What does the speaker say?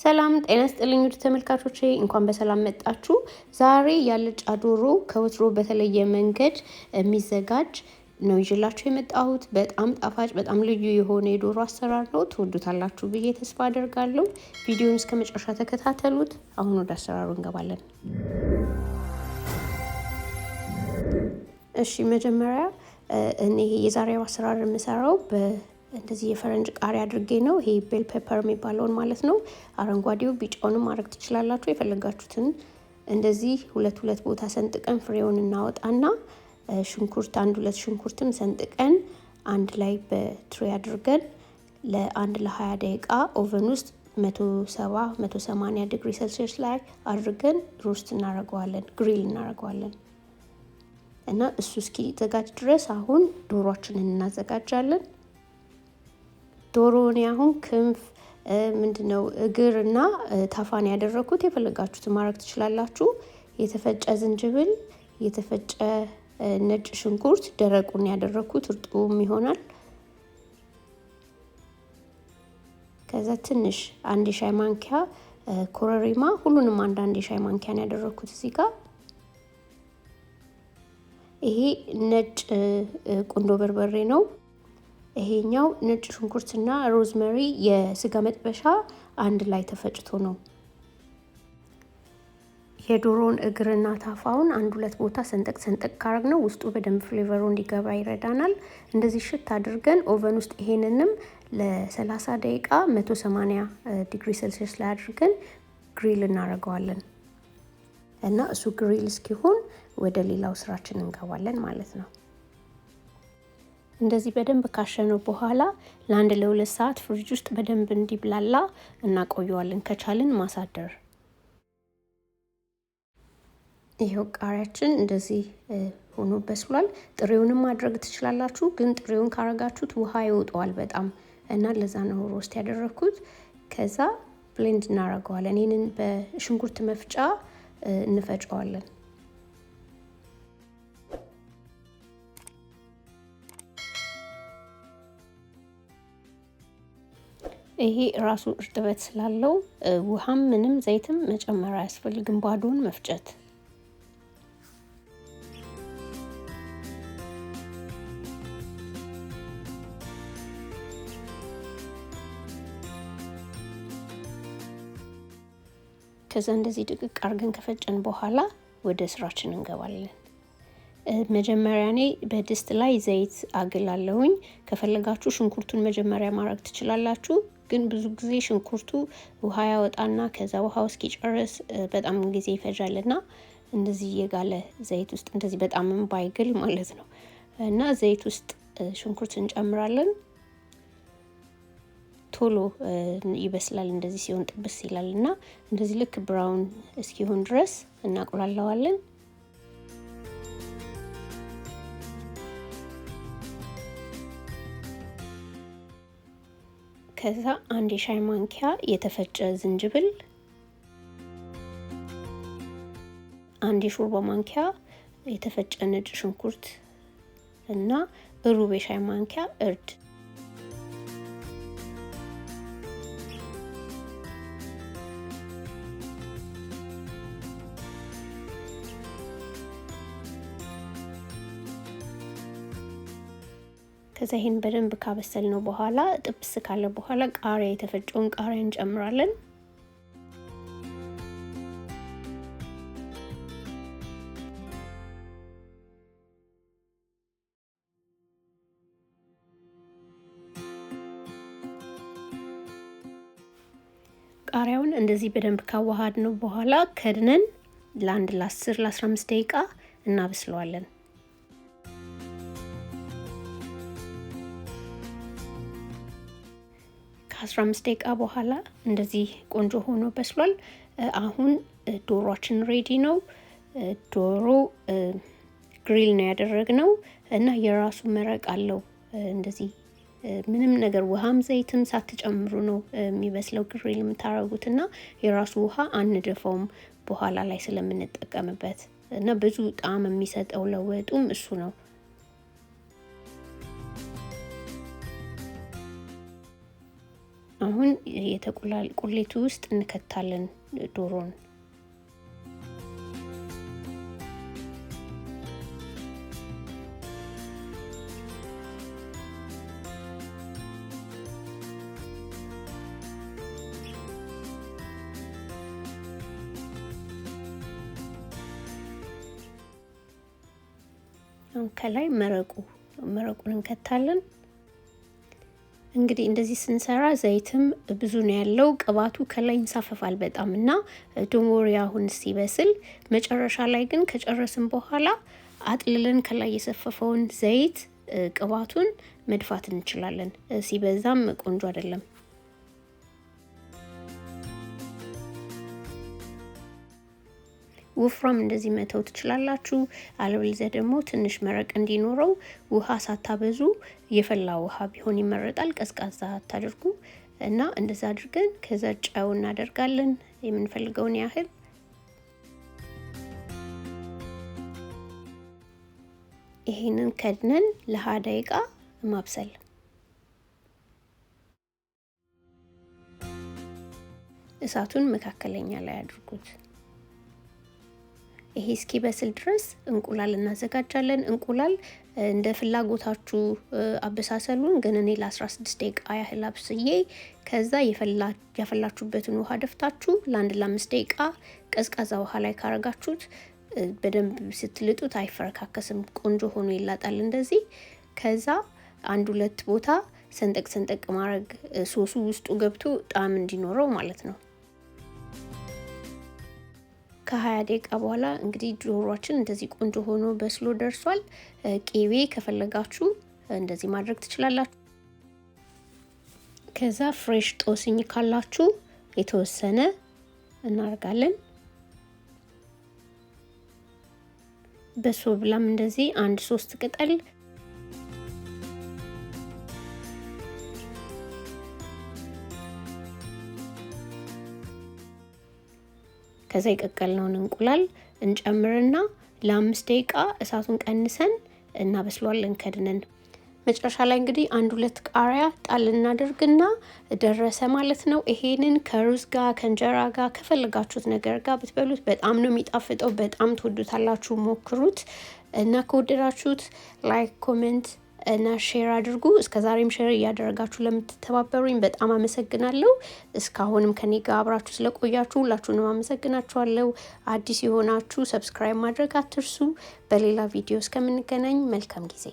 ሰላም ጤና ይስጥልኝ ተመልካቾቼ እንኳን በሰላም መጣችሁ። ዛሬ የአልጫ ዶሮ ከወትሮ በተለየ መንገድ የሚዘጋጅ ነው ይዤላችሁ የመጣሁት። በጣም ጣፋጭ በጣም ልዩ የሆነ የዶሮ አሰራር ነው። ትወዱታላችሁ ብዬ ተስፋ አደርጋለሁ። ቪዲዮውን እስከ መጨረሻ ተከታተሉት። አሁን ወደ አሰራሩ እንገባለን። እሺ መጀመሪያ እኔ የዛሬው አሰራር የምሰራው እንደዚህ የፈረንጅ ቃሪያ አድርጌ ነው። ይሄ ቤል ፔፐር የሚባለውን ማለት ነው። አረንጓዴው ቢጫውንም ማድረግ ትችላላችሁ የፈለጋችሁትን። እንደዚህ ሁለት ቦታ ሰንጥቀን ፍሬውን እናወጣና ሽንኩርት አንድ ሁለት ሽንኩርትም ሰንጥቀን አንድ ላይ በትሪ አድርገን ለ20 ደቂቃ ኦቨን ውስጥ 170-180 ዲግሪ ሴልሺየስ ላይ አድርገን ሮስት እናደርገዋለን፣ ግሪል እናደርገዋለን። እና እሱ እስኪዘጋጅ ድረስ አሁን ዶሮአችንን እናዘጋጃለን። ዶሮውን አሁን ክንፍ ምንድነው እግር እና ታፋን ያደረኩት የፈለጋችሁትን ማድረግ ትችላላችሁ። የተፈጨ ዝንጅብል፣ የተፈጨ ነጭ ሽንኩርት ደረቁን ያደረኩት እርጥቡም ይሆናል። ከዛ ትንሽ አንድ ሻይ ማንኪያ ኮረሪማ፣ ሁሉንም አንድ ሻይ ማንኪያ ያደረኩት እዚህ ጋር። ይሄ ነጭ ቁንዶ በርበሬ ነው። ይሄኛው ነጭ ሽንኩርትና ሮዝመሪ የስጋ መጥበሻ አንድ ላይ ተፈጭቶ ነው። የዶሮን እግርና ታፋውን አንድ ሁለት ቦታ ሰንጠቅ ካረግነው ውስጡ በደንብ ፍሌቨሩ እንዲገባ ይረዳናል። እንደዚህ ሽት አድርገን ኦቨን ውስጥ ይሄንንም ለ30 ደቂቃ 180 ዲግሪ ሴልሺየስ ላይ አድርገን ግሪል እናደርገዋለን። እና እሱ ግሪል እስኪሆን ወደ ሌላው ስራችን እንገባለን ማለት ነው። እንደዚህ በደንብ ካሸነው በኋላ ለ1-2 ሰዓት ፍሪጅ ውስጥ በደንብ እንዲብላላ እናቆየዋለን። ከቻልን ማሳደር። ይሄው ቃሪያችን እንደዚህ ሆኖ በስሏል። ጥሬውንም ማድረግ ትችላላችሁ፣ ግን ጥሬውን ካረጋችሁት ውሃ ይወጣዋል በጣም እና ለዛ ነው ሮስት ያደረኩት። ከዛ ብሌንድ እናደርገዋለን። ይሄንን በሽንኩርት መፍጫ እንፈጨዋለን። ይሄ ራሱ እርጥበት ስላለው ውሃም ምንም ዘይትም መጨመር አያስፈልግም፣ ባዶውን መፍጨት። ከዛ እንደዚህ ድቅቅ አርገን ከፈጨን በኋላ ወደ ስራችን እንገባለን። መጀመሪያ እኔ በድስት ላይ ዘይት አግላለሁኝ። ከፈለጋችሁ ሽንኩርቱን መጀመሪያ ማድረግ ትችላላችሁ፣ ግን ብዙ ጊዜ ሽንኩርቱ ውሃ ያወጣና ከዛ ውሃው እስኪጨርስ በጣም ጊዜ ይፈጃልና እንደዚህ የጋለ ዘይት ውስጥ እንደዚህ በጣም ባይግል ማለት ነው። እና ዘይት ውስጥ ሽንኩርት እንጨምራለን። ቶሎ ይበስላል እንደዚህ ሲሆን ጥብስ ይላልና እንደዚህ ልክ ብራውን እስኪሆን ድረስ እናቆላለዋለን። ከዛ አንድ የሻይ ማንኪያ የተፈጨ ዝንጅብል፣ አንድ የሾርባ ማንኪያ የተፈጨ ነጭ ሽንኩርት እና ሩብ የሻይ ማንኪያ እርድ። ከዛ ይሄን በደንብ ካበሰልነው በኋላ ጥብስ ካለ በኋላ ቃሪያ የተፈጨውን ቃሪያ እንጨምራለን። ቃሪያውን እንደዚህ በደንብ ካዋሃድነው በኋላ ከድነን ለ10-15 ደቂቃ እናበስለዋለን። ከ15 ደቂቃ በኋላ እንደዚህ ቆንጆ ሆኖ በስሏል። አሁን ዶሮአችን ሬዲ ነው። ዶሮ ግሪል ነው ያደረግነው እና የራሱ መረቅ አለው። እንደዚህ ምንም ነገር ውሃም ዘይትም ሳትጨምሩ ነው የሚበስለው ግሪል የምታረጉት እና የራሱ ውሃ አንደፋውም በኋላ ላይ ስለምንጠቀምበት እና ብዙ ጣዕም የሚሰጠው ለወጡም እሱ ነው። አሁን የተቆላል ቁሌቱ ውስጥ እንከታለን ዶሮን። ከላይ መረቁን እንከታለን። እንግዲህ እንደዚህ ስንሰራ ዘይትም ብዙ ነው ያለው፣ ቅባቱ ከላይ ይንሳፈፋል በጣም እና ዶሞሪ አሁን ሲበስል መጨረሻ ላይ ግን ከጨረስን በኋላ አጥልለን ከላይ የሰፈፈውን ዘይት ቅባቱን መድፋት እንችላለን። ሲበዛም ቆንጆ አይደለም። ወፍራም እንደዚህ መተው ትችላላችሁ። አለበለዚያ ደግሞ ትንሽ መረቅ እንዲኖረው ውሃ ሳታበዙ የፈላ ውሃ ቢሆን ይመረጣል። ቀዝቃዛ አታድርጉ እና እንደዛ አድርገን ከዛ ጨው እናደርጋለን የምንፈልገውን ያህል። ይሄንን ከድነን ለ20 ደቂቃ ማብሰል። እሳቱን መካከለኛ ላይ አድርጉት። ይሄ እስኪበስል ድረስ እንቁላል እናዘጋጃለን። እንቁላል እንደ ፍላጎታችሁ አበሳሰሉን፣ ግን እኔ ለ16 ደቂቃ ያህል አብስዬ ከዛ ያፈላችሁበትን ውሃ ደፍታችሁ ለ1-5 ደቂቃ ቀዝቃዛ ውሃ ላይ ካረጋችሁት በደንብ ስትልጡት አይፈረካከስም፣ ቆንጆ ሆኖ ይላጣል እንደዚህ። ከዛ 1-2 ቦታ ሰንጠቅ ማድረግ ሶሱ ውስጡ ገብቶ ጣዕም እንዲኖረው ማለት ነው። ከ20 ደቂቃ በኋላ እንግዲህ ዶሮአችን እንደዚህ ቆንጆ ሆኖ በስሎ ደርሷል። ቂቤ ከፈለጋችሁ እንደዚህ ማድረግ ትችላላችሁ። ከዛ ፍሬሽ ጦስኝ ካላችሁ የተወሰነ እናርጋለን። በሶብላም እንደዚህ 1-3 ቅጠል፣ ከዛ የቀቀልነውን እንቁላል እንጨምርና ለ5 ደቂቃ እሳቱን ቀንሰን እናበስለዋለን ከድነን። መጨረሻ ላይ እንግዲህ 1-2 ቃሪያ ጣል እናደርግና ደረሰ ማለት ነው። ይሄንን ከሩዝ ጋር ከእንጀራ ጋር ከፈለጋችሁት ነገር ጋር ብትበሉት በጣም ነው የሚጣፍጠው። በጣም ትወዱታላችሁ። ሞክሩት እና ከወደዳችሁት ላይክ፣ ኮሜንት እና ሼር አድርጉ። እስከዛሬም ሼር እያደረጋችሁ ለምትተባበሩኝ በጣም አመሰግናለሁ። እስካሁንም ከኔ ጋር አብራችሁ ስለቆያችሁ ሁላችሁንም አመሰግናችኋለሁ። አዲስ የሆናችሁ ሰብስክራይብ ማድረግ አትርሱ። በሌላ ቪዲዮ እስከምንገናኝ መልካም ጊዜ